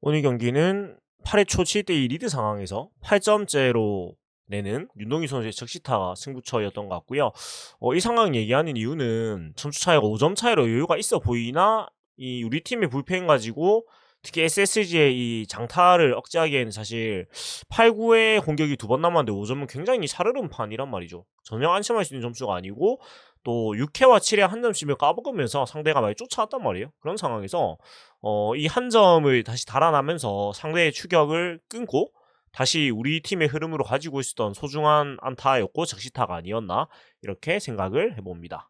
오늘 경기는 8회 초 7대2 리드 상황에서 8점째로 내는 윤동희 선수의 적시타가 승부처였던 것 같고요. 이 상황 얘기하는 이유는 점수 차이가 5점 차이로 여유가 있어 보이나 이 우리 팀의 불펜 가지고 특히 SSG의 이 장타를 억제하기에는 사실 8, 9회 공격이 2번 남았는데 5점은 굉장히 살얼음 판이란 말이죠. 전혀 안심할 수 있는 점수가 아니고 또 6회와 7회 한 점씩을 까먹으면서 상대가 많이 쫓아왔단 말이에요. 그런 상황에서 이 한 점을 다시 달아나면서 상대의 추격을 끊고 다시 우리 팀의 흐름으로 가지고 있었던 소중한 안타였고 적시타가 아니었나 이렇게 생각을 해봅니다.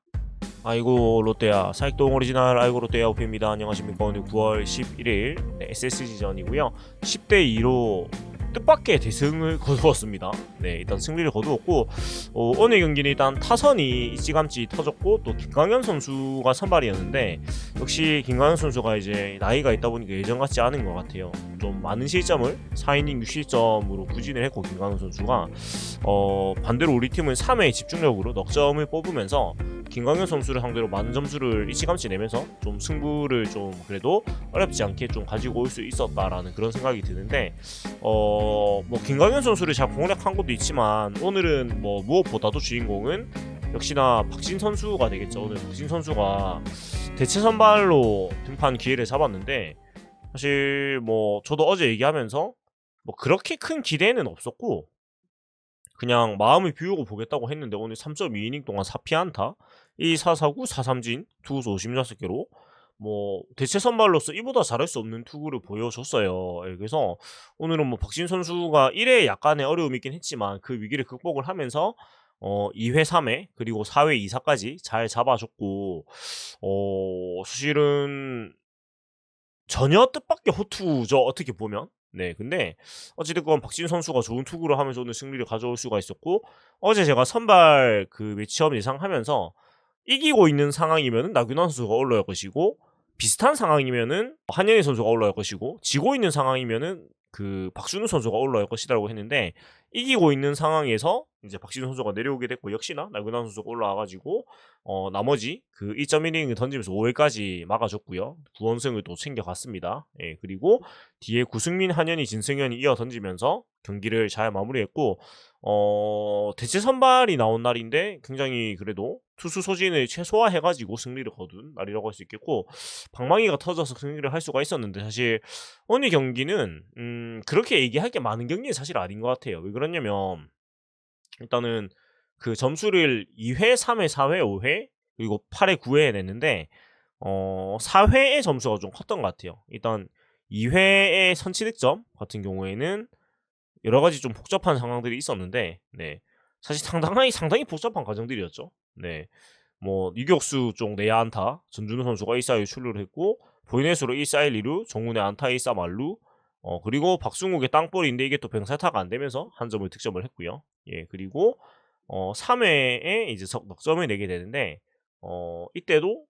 아이고 롯데야 사익동 오리지널 아이고 롯데야 오피입니다. 안녕하십니까. 오늘 9월 11일 SSG전이고요. 10대2로 뜻밖의 대승을 거두었습니다. 네, 일단 승리를 거두었고 오늘 경기는 일단 타선이 일찌감치 터졌고 또 김광현 선수가 선발이었는데 역시 김광현 선수가 이제 나이가 있다 보니까 예전 같지 않은 것 같아요. 좀 많은 실점을 4이닝 6실점으로 부진을 했고 김광현 선수가 반대로 우리 팀은 3회에 집중력으로 넉 점을 뽑으면서 김광현 선수를 상대로 많은 점수를 일찌감치 내면서 좀 승부를 좀 그래도 어렵지 않게 좀 가지고 올 수 있었다라는 그런 생각이 드는데 뭐 김광현 선수를 잘 공략한 것도 있지만 오늘은 뭐 무엇보다도 주인공은 역시나 박진 선수가 되겠죠. 오늘 박진 선수가 대체 선발로 등판 기회를 잡았는데 사실 뭐 저도 어제 얘기하면서 뭐 그렇게 큰 기대는 없었고 그냥 마음을 비우고 보겠다고 했는데 오늘 3.2이닝 동안 4피안타 1-4-4-9 4삼진 투구수 56개로 뭐 대체 선발로서 이보다 잘할 수 없는 투구를 보여줬어요. 예, 그래서 오늘은 뭐 박진 선수가 1회에 약간의 어려움이 있긴 했지만 그 위기를 극복을 하면서 2회 3회 그리고 4회 2사까지 잘 잡아줬고 사실은 전혀 뜻밖의 호투죠 어떻게 보면. 네, 근데 어찌됐건 박진 선수가 좋은 투구를 하면서 오늘 승리를 가져올 수가 있었고 어제 제가 선발 그 매치업 예상하면서 이기고 있는 상황이면은 나균환 선수가 올라올 것이고 비슷한 상황이면은 한현희 선수가 올라올 것이고 지고 있는 상황이면은 그 박준우 선수가 올라올 것이라고 했는데 이기고 있는 상황에서 이제 박진우 선수가 내려오게 됐고 역시나 나균환 선수가 올라와가지고 나머지 그 1.1이닝을 던지면서 5회까지 막아줬고요. 9원승을 또 챙겨갔습니다. 예, 그리고 뒤에 구승민, 한현희, 진승현이 이어 던지면서 경기를 잘 마무리했고 대체 선발이 나온 날인데 굉장히 그래도 투수 소진을 최소화해가지고 승리를 거둔 날이라고 할 수 있겠고 방망이가 터져서 승리를 할 수가 있었는데 사실 오늘 경기는 그렇게 얘기할 게 많은 경기는 사실 아닌 것 같아요. 왜 그러냐면 일단은 그 점수를 2회, 3회, 4회, 5회 그리고 8회, 9회에 냈는데 4회의 점수가 좀 컸던 것 같아요. 일단 2회의 선취 득점 같은 경우에는 여러 가지 좀 복잡한 상황들이 있었는데 네. 사실 상당히 복잡한 과정들이었죠. 네. 뭐 유격수 쪽 내야 안타 전준우 선수가 1사1루 출루를 했고 보이넷으로 1사1 2루 정훈의 안타 1사 만루 그리고 박승욱의 땅볼인데 이게 또 병살타가 안 되면서 한 점을 득점을 했고요. 예, 그리고 3회에 이제 넉점을 내게 되는데 이때도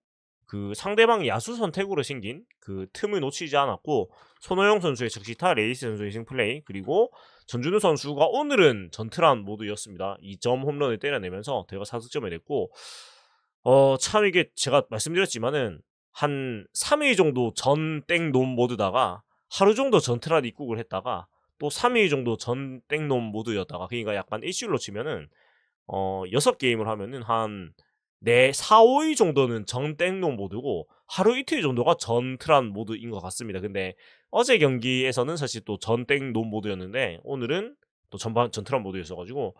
그 상대방 야수 선택으로 생긴 그 틈을 놓치지 않았고 손호영 선수의 적시타, 레이스 선수의 승플레이 그리고 전준우 선수가 오늘은 전트란 모드였습니다. 2점 홈런을 때려내면서 대거 4득점을 냈고 참 이게 제가 말씀드렸지만은 한 3일 정도 전 땡놈 모드다가 하루 정도 전트란 입국을 했다가 또 3일 정도 전 땡놈 모드였다가 그러니까 약간 일주일로 치면은 6게임을 하면은 한 4, 5일 정도는 전 땡놈 모드고 하루 이틀 정도가 전 트란 모드인 것 같습니다. 근데 어제 경기에서는 사실 또 전 땡놈 모드였는데 오늘은 또 전 트란 모드였어가지고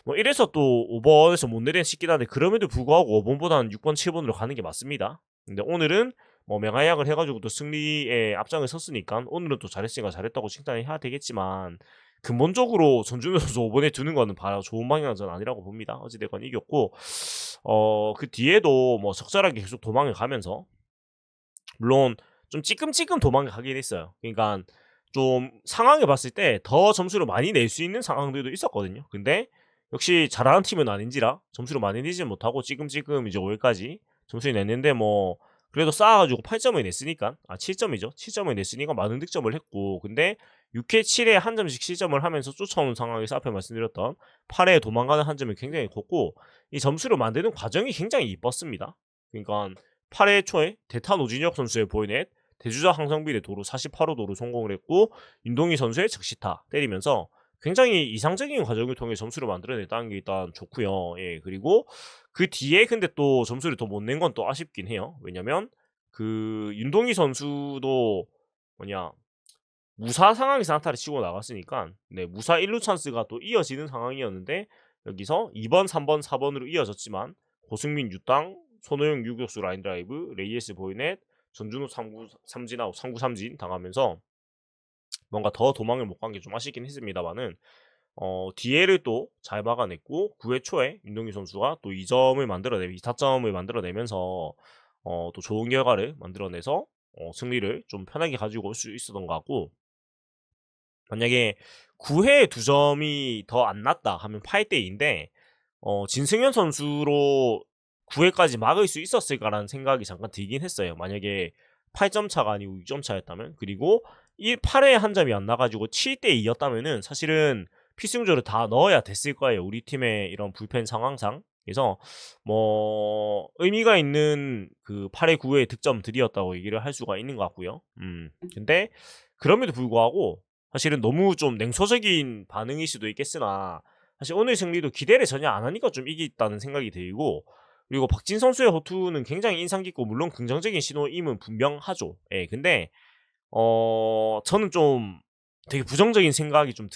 뭐 이래서 또 5번에서 못 내리는 싶긴 한데 그럼에도 불구하고 5번보다는 6번, 7번으로 가는 게 맞습니다. 근데 오늘은 뭐 맹활약을 해가지고 또 승리에 앞장을 섰으니까 오늘은 또 잘했으니까 잘했다고 칭찬해야 되겠지만 근본적으로 전준우 선수 5번에 두는 거는 바로 좋은 방향은 아니라고 봅니다. 어찌됐건 이겼고 그 뒤에도 뭐 적절하게 계속 도망을 가면서 물론 좀 찌끔찌끔 도망을 가긴 했어요. 그러니까 좀 상황을 봤을 때 더 점수를 많이 낼 수 있는 상황들도 있었거든요. 근데 역시 잘하는 팀은 아닌지라 점수를 많이 내지 못하고 찌끔찌끔 이제 5회까지 점수를 냈는데 뭐 그래도 쌓아가지고 8점을 냈으니까 7점이죠. 7점을 냈으니까 많은 득점을 했고 근데 6회 7회 한 점씩 실점을 하면서 쫓아오는 상황에서 앞에 말씀드렸던 8회 도망가는 한 점이 굉장히 컸고 이 점수를 만드는 과정이 굉장히 이뻤습니다. 그러니까 8회 초에 대타 노진혁 선수의 보이넷 대주자 황성빈의 도루 48호 도루 성공을 했고 윤동희 선수의 적시타 때리면서 굉장히 이상적인 과정을 통해 점수를 만들어냈다는 게 일단 좋고요. 예, 그리고 그 뒤에 근데 또 점수를 더 못 낸 건 또 아쉽긴 해요. 왜냐면 그 윤동희 선수도 뭐냐 무사 상황에서 안타를 치고 나갔으니까 네, 무사 1루 찬스가 또 이어지는 상황이었는데 여기서 2번, 3번, 4번으로 이어졌지만 고승민 유땅, 손호영 유격수 라인 드라이브, 레이에스 보이넷, 전준우 3구 삼진아웃, 3구 삼진 당하면서 뭔가 더 도망을 못 간 게 좀 아쉽긴 했습니다만은 뒤에를 또 잘 막아냈고 9회 초에 윤동희 선수가 또 2점을 만들어내 2타점을 만들어내면서 또 좋은 결과를 만들어내서 승리를 좀 편하게 가지고 올 수 있었던 것 같고 만약에 9회에 2점이 더 안 났다 하면 8대2인데 진승현 선수로 9회까지 막을 수 있었을까라는 생각이 잠깐 들긴 했어요. 만약에 8점 차가 아니고 6점 차였다면 그리고 8회에 한 점이 안 나가지고 7대2였다면은 사실은 필승조를 다 넣어야 됐을 거예요. 우리 팀의 이런 불펜 상황상. 그래서 뭐 의미가 있는 그 8회 9회의 득점들이었다고 얘기를 할 수가 있는 것 같고요. 근데 그럼에도 불구하고 사실은 너무 좀 냉소적인 반응일 수도 있겠으나 사실 오늘 승리도 기대를 전혀 안 하니까 좀 이겼다는 생각이 들고 그리고 박진 선수의 호투는 굉장히 인상 깊고 물론 긍정적인 신호임은 분명하죠. 예, 근데 저는 좀 되게 부정적인 생각이 좀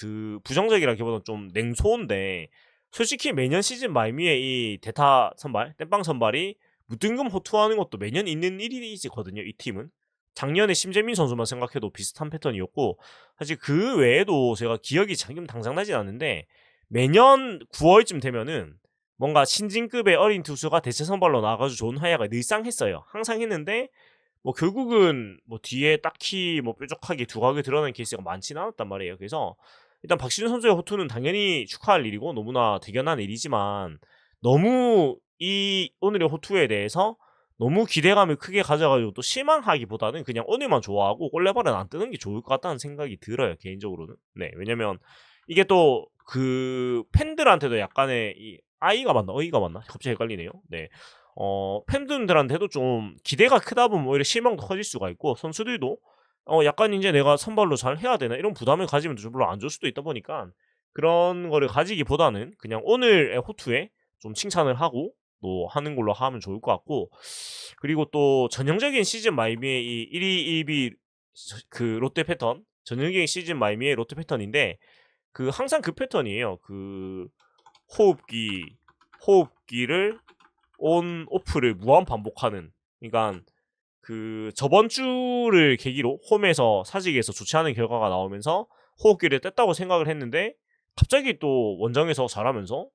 부정적이라기보다는 좀 냉소한데 솔직히 매년 시즌 말미에 이 대타 선발, 땜빵 선발이 무등금 호투하는 것도 매년 있는 일이거든요. 이 팀은. 작년에 심재민 선수만 생각해도 비슷한 패턴이었고 사실 그 외에도 제가 기억이 지금 당장 나진 않는데 매년 9월쯤 되면은 뭔가 신진급의 어린 투수가 대체 선발로 나가서 좋은 활약을 늘상 했어요. 항상 했는데 뭐 결국은 뭐 뒤에 딱히 뭐 뾰족하게 두각을 드러낸 케이스가 많지는 않았단 말이에요. 그래서 일단 박신우 선수의 호투는 당연히 축하할 일이고 너무나 대견한 일이지만 너무 이 오늘의 호투에 대해서 너무 기대감을 크게 가져가지고 또 실망하기보다는 그냥 오늘만 좋아하고 꼴레발은 안 뜨는 게 좋을 것 같다는 생각이 들어요. 개인적으로는. 네, 왜냐면 이게 또 그 팬들한테도 약간의 이 아이가 맞나 어이가 맞나 갑자기 헷갈리네요. 네. 팬분들한테도 좀 기대가 크다 보면 오히려 실망도 커질 수가 있고 선수들도 약간 이제 내가 선발로 잘 해야 되나 이런 부담을 가지면 좀 별로 안 좋을 수도 있다 보니까 그런 거를 가지기보다는 그냥 오늘의 호투에 좀 칭찬을 하고 또 하는 걸로 하면 좋을 것 같고 그리고 또 전형적인 시즌 말미의 이 1위 1비 그 롯데 패턴 전형적인 시즌 말미의 롯데 패턴인데 그 항상 그 패턴이에요. 그 호흡기를 온 오프를 무한 반복하는 그러니까 그 저번 주를 계기로 홈에서 사직에서 좋지 않은 결과가 나오면서 호흡기를 뗐다고 생각을 했는데 갑자기 또 원정에서 잘하면서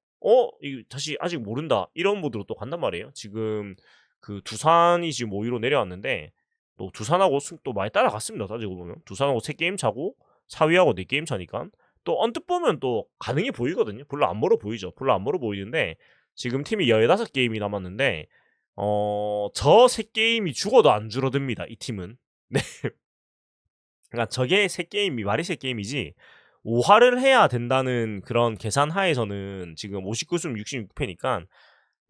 이 다시 아직 모른다 이런 모드로 또 간단 말이에요. 지금 그 두산이 지금 5위로 내려왔는데 또 두산하고 또 많이 따라갔습니다. 따지고 보면 두산하고 3게임 차고 4위하고 4게임 차니까 또 언뜻 보면 또 가능해 보이거든요. 별로 안 멀어 보이죠. 별로 안 멀어 보이는데 지금 팀이 15게임이 남았는데 저 3게임이 죽어도 안 줄어듭니다. 이 팀은. 네. 그러니까 저게 3게임이 말이 3게임이지 5할을 해야 된다는 그런 계산 하에서는 지금 59승 66패니까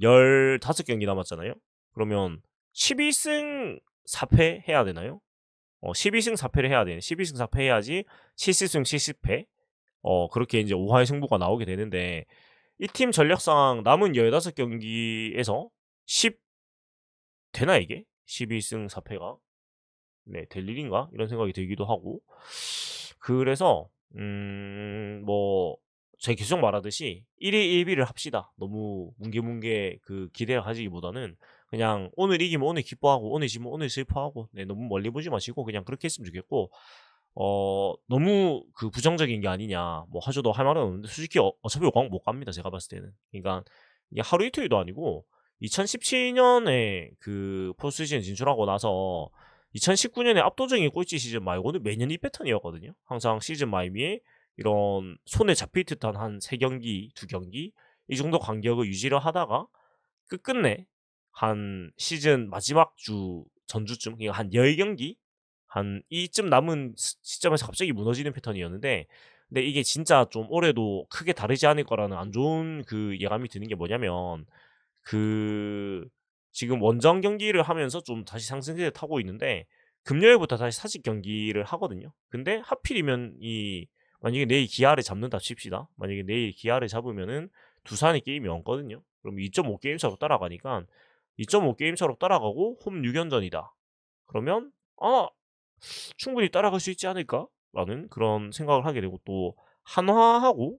15경기 남았잖아요. 그러면 12승 4패 해야 되나요? 12승 4패를 해야 되네. 12승 4패 해야지 7승 70패. 그렇게 이제 5할 승부가 나오게 되는데 이 팀 전력상 남은 15경기에서 10 되나 이게? 12승 4패가? 네, 될 일인가? 이런 생각이 들기도 하고. 그래서 뭐 제가 계속 말하듯이 1위 1비를 합시다. 너무 뭉게뭉게 그 기대를 가지기보다는 그냥 오늘 이기면 오늘 기뻐하고 오늘 지면 오늘 슬퍼하고 네, 너무 멀리 보지 마시고 그냥 그렇게 했으면 좋겠고 너무 그 부정적인 게 아니냐 뭐 하셔도 할 말은 없는데 솔직히 어차피 광못 갑니다. 제가 봤을 때는. 그러니까 이게 하루 이틀도 아니고 2017년에 그 포스트시즌 진출하고 나서 2019년에 압도적인 꼴찌 시즌 말고는 매년 이 패턴이었거든요. 항상 시즌 말미에 이런 손에 잡힐 듯한 한 3경기, 2경기 이 정도 간격을 유지를 하다가 끝끝내 한 시즌 마지막 주 전주쯤 그러니까 한 10경기 한 이쯤 남은 시점에서 갑자기 무너지는 패턴이었는데 근데 이게 진짜 좀 올해도 크게 다르지 않을 거라는 안 좋은 그 예감이 드는 게 뭐냐면 그 지금 원정 경기를 하면서 좀 다시 상승세를 타고 있는데 금요일부터 다시 사직 경기를 하거든요. 근데 하필이면 만약에 내일 기아를 잡는다 칩시다. 만약에 내일 기아를 잡으면은 두산이 게임이 얹거든요. 그럼 2.5 게임 차로 따라가니까 2.5 게임 차로 따라가고 홈 6연전이다. 그러면 충분히 따라갈 수 있지 않을까라는 그런 생각을 하게 되고, 또 한화하고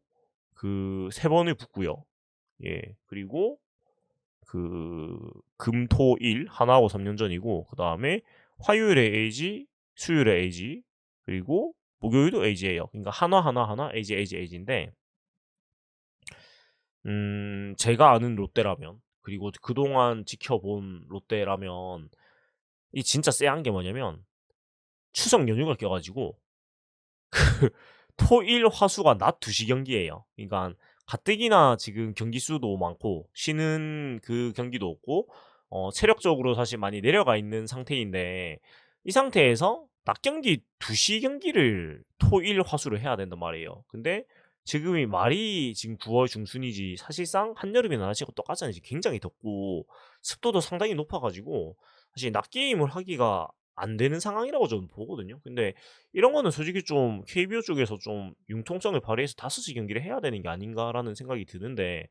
그 세 번을 붙고요. 예. 그리고 그 금토일 하나하고 3년전이고, 그다음에 화요일에 AG, 수요일에 AG, 그리고 목요일도 AG예요. 그러니까 하나 AG AG인데, 제가 아는 롯데라면, 그리고 그동안 지켜본 롯데라면 이 진짜 쎄한 게 뭐냐면 추석 연휴가 껴가지고 토일 화수가 낮 2시 경기예요. 그러니까 가뜩이나 지금 경기 수도 많고 쉬는 그 경기도 없고 체력적으로 사실 많이 내려가 있는 상태인데, 이 상태에서 낮 경기 2시 경기를 토일 화수를 해야 된단 말이에요. 근데 지금이 말이 지금 9월 중순이지 사실상 한여름이나 날씨가 똑같잖아요. 지금 굉장히 덥고 습도도 상당히 높아가지고 사실 낮 게임을 하기가 안 되는 상황이라고 저는 보거든요. 근데 이런 거는 솔직히 좀 KBO 쪽에서 좀 융통성을 발휘해서 5시 경기를 해야 되는 게 아닌가라는 생각이 드는데,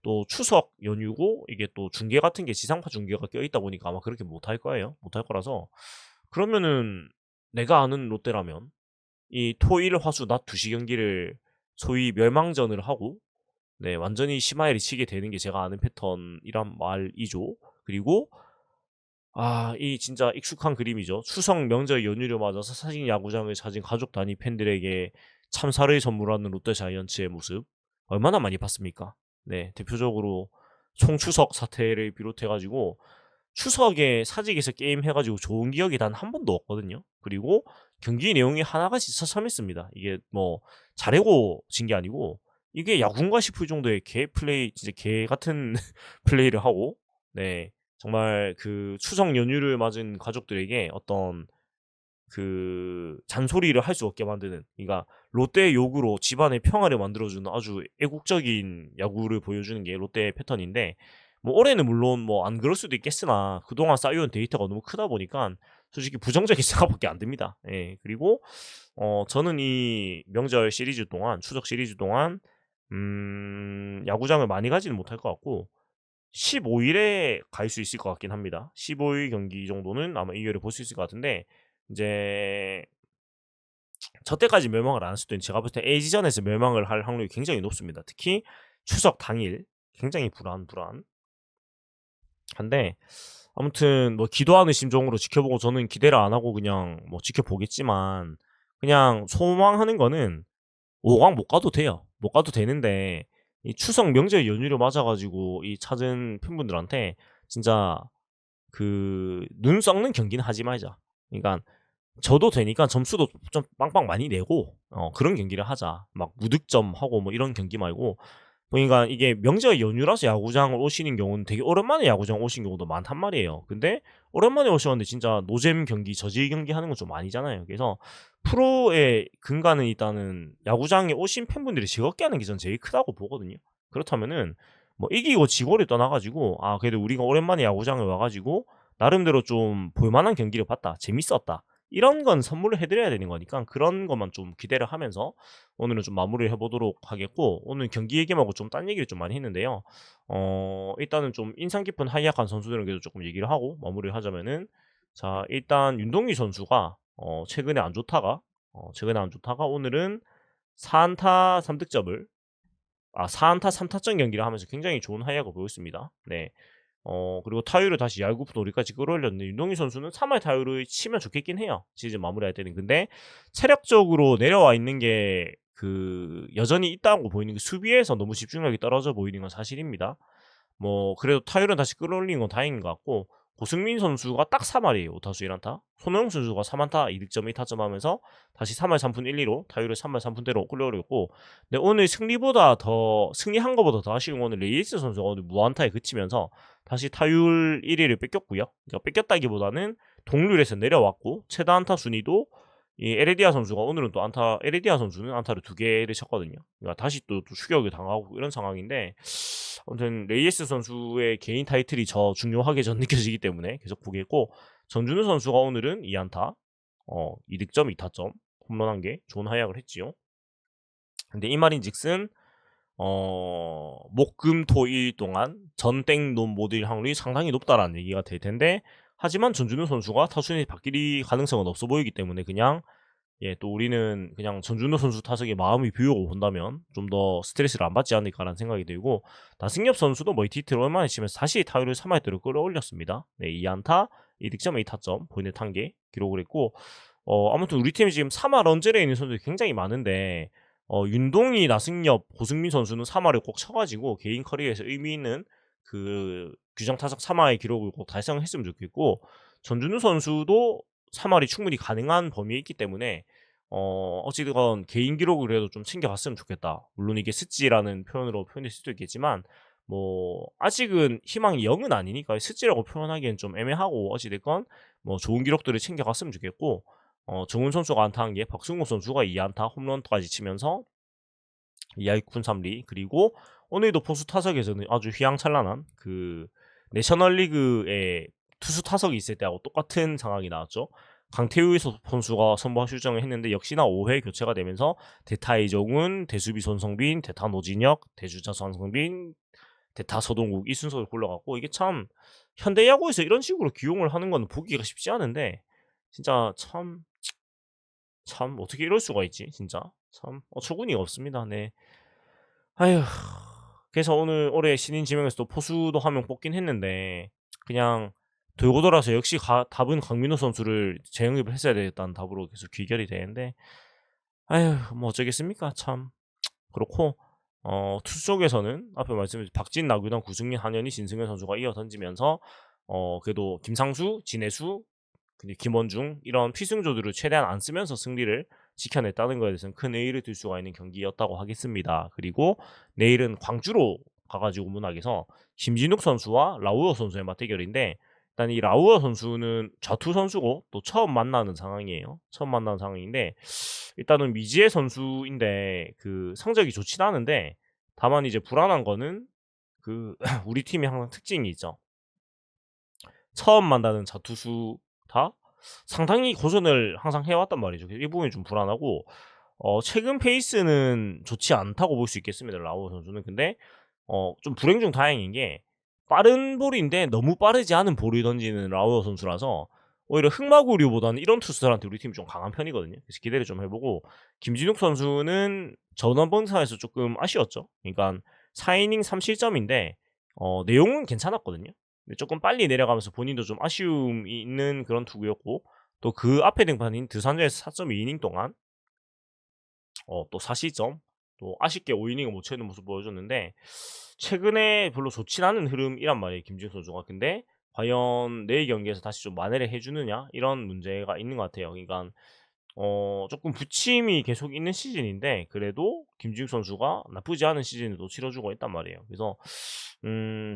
또 추석 연휴고 이게 또 중계 같은 게 지상파 중계가 껴있다 보니까 아마 그렇게 못할 거예요. 못할 거라서, 그러면은 내가 아는 롯데라면 이 토일 화수 낮 2시 경기를 소위 멸망전을 하고, 네, 완전히 시마엘이 치게 되는 게 제가 아는 패턴이란 말이죠. 그리고 이 진짜 익숙한 그림이죠. 추석 명절 연휴를 맞아서 사직 야구장을 찾은 가족 단위 팬들에게 참사를 선물하는 롯데 자이언츠의 모습 얼마나 많이 봤습니까? 네, 대표적으로 총추석 사태를 비롯해가지고 추석에 사직에서 게임 해가지고 좋은 기억이 단 한 번도 없거든요. 그리고 경기 내용이 하나같이 처참했습니다. 이게 뭐 잘하고 진 게 아니고 이게 야구인가 싶을 정도의 개 플레이, 진짜 개 같은 플레이를 하고, 네, 정말 그 추석 연휴를 맞은 가족들에게 어떤 그 잔소리를 할 수 없게 만드는, 그러니까 롯데의 욕으로 집안의 평화를 만들어주는 아주 애국적인 야구를 보여주는 게 롯데의 패턴인데, 뭐 올해는 물론 뭐 안 그럴 수도 있겠으나 그동안 쌓여온 데이터가 너무 크다 보니까 솔직히 부정적인 생각밖에 안 듭니다. 예. 그리고 저는 이 명절 시리즈 동안, 추석 시리즈 동안 야구장을 많이 가지는 못할 것 같고 15일에 갈 수 있을 것 같긴 합니다. 15일 경기 정도는 아마 2회를 볼 수 있을 것 같은데, 이제 저 때까지 멸망을 안 할 수도 있는, 제가 볼 때 LG전에서 멸망을 할 확률이 굉장히 높습니다. 특히 추석 당일 굉장히 불안한데, 아무튼 뭐 기도하는 심정으로 지켜보고, 저는 기대를 안 하고 그냥 뭐 지켜보겠지만, 그냥 소망하는 거는 5강 못 가도 돼요. 못 가도 되는데 이 추석 명절 연휴를 맞아가지고 이 찾은 팬분들한테 진짜 그 눈 썩는 경기는 하지 말자. 그러니까 져도 되니까 점수도 좀 빵빵 많이 내고 그런 경기를 하자. 막 무득점 하고 뭐 이런 경기 말고, 그러니까 이게 명절 연휴라서 야구장을 오시는 경우는 되게 오랜만에 야구장 오신 경우도 많단 말이에요. 근데 오랜만에 오셨는데 진짜 노잼 경기, 저질 경기 하는 건 좀 아니잖아요. 그래서 프로의 근간은 일단은 야구장에 오신 팬분들이 즐겁게 하는 게 전 제일 크다고 보거든요. 그렇다면은 뭐 이기고 지고를 떠나가지고 그래도 우리가 오랜만에 야구장을 와가지고 나름대로 좀 볼만한 경기를 봤다, 재밌었다, 이런 건 선물을 해드려야 되는 거니까 그런 것만 좀 기대를 하면서 오늘은 좀 마무리를 해보도록 하겠고, 오늘 경기 얘기하고 좀 딴 얘기를 좀 많이 했는데요. 일단은 좀 인상 깊은 하이약한 선수들은 그래도 조금 얘기를 하고 마무리를 하자면은, 자, 일단 윤동희 선수가 최근에 안 좋다가 오늘은 4안타 3득점을 4안타 3타점 경기를 하면서 굉장히 좋은 하이약을 보였습니다. 네. 그리고 타율을 다시 야구부 놀이까지 끌어올렸는데, 윤동희 선수는 3할 타율을 치면 좋겠긴 해요. 시즌 마무리할 때는. 근데 체력적으로 내려와 있는 게 여전히 있다고 보이는 게, 수비에서 너무 집중력이 떨어져 보이는 건 사실입니다. 뭐 그래도 타율은 다시 끌어올리는 건 다행인 것 같고, 고승민 선수가 딱 3할이에요. 5타수 1안타. 손흥민 선수가 3안타 2득점 1타점 하면서 다시 3할 3푼 1, 2로 타율을 3할 3푼대로 끌어올렸고, 근데 오늘 승리한 것보다 더 아쉬운 거는 레이스 선수가 오늘 무안타에 그치면서 다시 타율 1위를 뺏겼고요. 그러니까 뺏겼다기보다는 동률에서 내려왔고, 최다 안타 순위도 이 에레디아 선수가 오늘은 또 에레디아 선수는 안타를 2개를 쳤거든요. 그러니까 다시 또 추격을 당하고 이런 상황인데, 아무튼 레이스 선수의 개인 타이틀이 저 중요하게 전 느껴지기 때문에 계속 보겠고, 전준우 선수가 오늘은 2안타, 2득점 2타점 홈런 1개 좋은 활약을 했지요. 근데 이 말인즉슨 목금토일 동안 전땡놈 모드일 확률이 상당히 높다라는 얘기가 될 텐데, 하지만 전준우 선수가 타순이 바뀔 가능성은 없어 보이기 때문에 그냥 또 우리는 그냥 전준우 선수 타석에 마음이 비우고 본다면 좀 더 스트레스를 안 받지 않을까라는 생각이 들고, 나승엽 선수도 멀티히트를 얼마나 치면서 다시 타율을 3할대로 끌어올렸습니다. 네, 2안타 2득점 2타점 본인의 탄계 기록을 했고, 아무튼 우리 팀이 지금 3할 런전에 있는 선수들이 굉장히 많은데, 윤동희, 나승엽, 고승민 선수는 3할을 꼭 쳐가지고 개인 커리어에서 의미 있는 그 규정 타석 3할 기록을 꼭 달성했으면 좋겠고, 전준우 선수도 3할이 충분히 가능한 범위에 있기 때문에 어찌됐건 개인 기록을 그래도 좀 챙겨갔으면 좋겠다. 물론 이게 스찌라는 표현으로 표현될 수도 있겠지만 뭐 아직은 희망이 0은 아니니까 스찌라고 표현하기엔 좀 애매하고, 어찌됐건 뭐 좋은 기록들을 챙겨갔으면 좋겠고, 정훈 선수가 안타한 게 박승호 선수가 2안타 홈런까지 치면서 2할쿤 3리, 그리고 오늘도 포수 타석에서는 아주 휘황찬란한 그 내셔널리그의 투수 타석이 있을 때하고 똑같은 상황이 나왔죠. 강태우 선수가 선발 출정을 했는데 역시나 5회 교체가 되면서 대타 이정훈, 대수비 손성빈, 대타 노진혁, 대주자 손성빈, 대타 서동국 이 순서를 골라갖고, 이게 참 현대야구에서 이런 식으로 기용을 하는 건 보기가 쉽지 않은데, 진짜 참 어떻게 이럴 수가 있지, 진짜 참 어처구니가 없습니다. 네. 아휴. 그래서 올해 신인 지명에서도 포수도 한 명 뽑긴 했는데, 그냥 돌고 돌아서 역시 답은 강민호 선수를 재영입을 했어야 되겠다는 답으로 계속 귀결이 되는데, 아휴, 뭐 어쩌겠습니까, 참. 그렇고 투수 쪽에서는 앞에 말씀드린 박진, 나규당, 구승민, 한현희, 신승현 선수가 이어 던지면서 그래도 김상수, 진해수, 김원중 이런 필승조들을 최대한 안 쓰면서 승리를 지켜냈다는 것에 대해서는 큰 의의를 둘 수가 있는 경기였다고 하겠습니다. 그리고 내일은 광주로 가가지고 문학에서 김진욱 선수와 라우어 선수의 맞대결인데, 일단 이 라우어 선수는 좌투 선수고 또 처음 만나는 상황이에요. 처음 만나는 상황인데, 일단은 미지의 선수인데 그 성적이 좋진 않은데, 다만 이제 불안한 거는 그 우리 팀이 항상 특징이 있죠. 처음 만나는 자투수 다 상당히 고전을 항상 해왔단 말이죠. 이 부분이 좀 불안하고, 최근 페이스는 좋지 않다고 볼 수 있겠습니다, 라우어 선수는. 근데 좀 불행 중 다행인 게 빠른 볼인데 너무 빠르지 않은 볼을 던지는 라우어 선수라서 오히려 흑마구류보다는 이런 투수들한테 우리 팀이 좀 강한 편이거든요. 그래서 기대를 좀 해보고, 김진욱 선수는 전원번 사에서 조금 아쉬웠죠. 그러니까 4이닝 3실점인데 내용은 괜찮았거든요. 근데 조금 빨리 내려가면서 본인도 좀 아쉬움이 있는 그런 투구였고, 또 그 앞에 등판인 드산저에서 4.2이닝 동안 또 4실점, 또 아쉽게 5이닝을 못 채우는 모습 보여줬는데, 최근에 별로 좋진 않은 흐름이란 말이에요, 김진욱 선수가. 근데 과연 내일 경기에서 다시 좀 만회를 해주느냐, 이런 문제가 있는 것 같아요. 그러니까 조금 부침이 계속 있는 시즌인데, 그래도 김진욱 선수가 나쁘지 않은 시즌을 또 치러주고 있단 말이에요. 그래서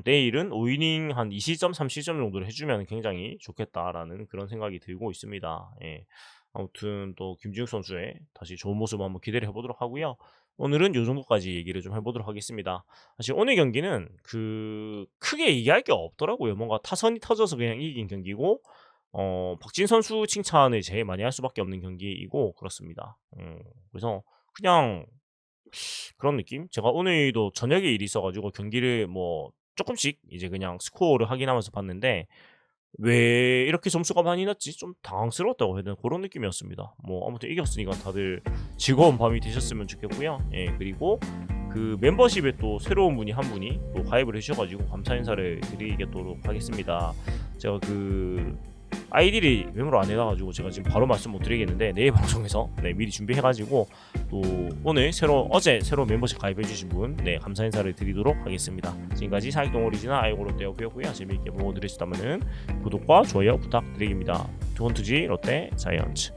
내일은 5이닝 한 2실점, 3실점 정도를 해주면 굉장히 좋겠다라는 그런 생각이 들고 있습니다. 예. 아무튼 또 김진욱 선수의 다시 좋은 모습 한번 기대를 해보도록 하고요. 오늘은 요 정도까지 얘기를 좀 해보도록 하겠습니다. 사실 오늘 경기는 크게 얘기할 게 없더라고요. 뭔가 타선이 터져서 그냥 이긴 경기고, 박진 선수 칭찬을 제일 많이 할 수밖에 없는 경기이고 그렇습니다. 그래서 그냥 그런 느낌? 제가 오늘도 저녁에 일이 있어가지고 경기를 뭐 조금씩 이제 그냥 스코어를 확인하면서 봤는데, 왜 이렇게 점수가 많이 났지? 좀 당황스러웠다고 해야 되나, 그런 느낌이었습니다. 뭐 아무튼 이겼으니까 다들 즐거운 밤이 되셨으면 좋겠고요. 예, 그리고 그 멤버십에 또 새로운 분이 한 분이 또 가입을 해주셔가지고 감사 인사를 드리도록 하겠습니다. 제가 그 아이디를 메모를 안 해놔가지고 제가 지금 바로 말씀 못 드리겠는데, 내일 방송에서 미리 준비해가지고 또 오늘 어제 새로 멤버십 가입해주신 분 감사 인사를 드리도록 하겠습니다. 지금까지 사익동 오리지널 아이고로 떼어보였고요. 재미있게 보고 들으셨다면 구독과 좋아요 부탁드립니다. 두번투지 롯데 자이언츠.